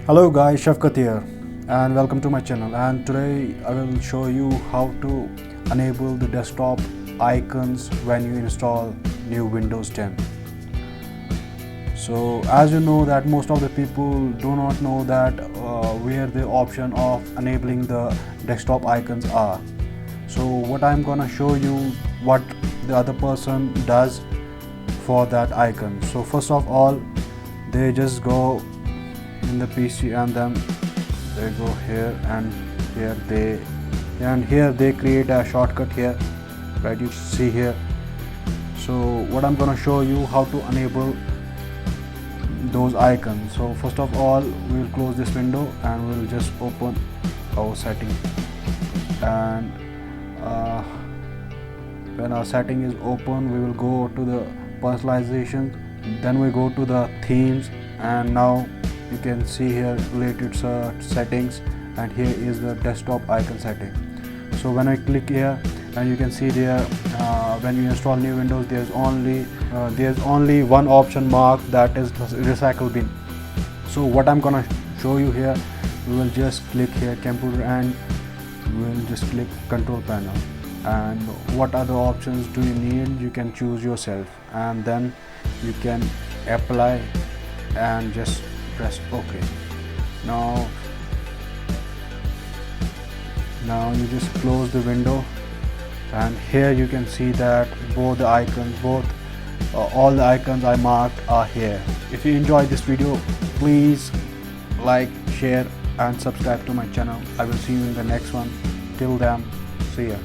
Hello guys, Shafkat here and welcome to my channel, and today I will show you how to enable the desktop icons when you install new Windows 10. So as you know that most of the people do not know that where the option of enabling the desktop icons are. So what I'm gonna show you what the other person does for that icon. So first of all, they just go in the PC and then they go here and here they create a shortcut here, right? You see here. So what I'm gonna show you how to enable those icons. So first of all, we will close this window and we'll just open our setting, and when our setting is open, we will go to the personalization, then we go to the themes, and now you can see here related settings, and here is the desktop icon setting. So when I click here, and you can see there when you install new Windows, there's only one option marked, that is recycle bin. So what I'm gonna show you here, we will just click here computer and we will just click control panel, and what other options do you need, you can choose yourself, and then you can apply and just press OK. Now you just close the window, and here you can see that all the icons I marked are here. If you enjoyed this video, please like, share and subscribe to my channel. I will see you in the next one. Till then, see ya.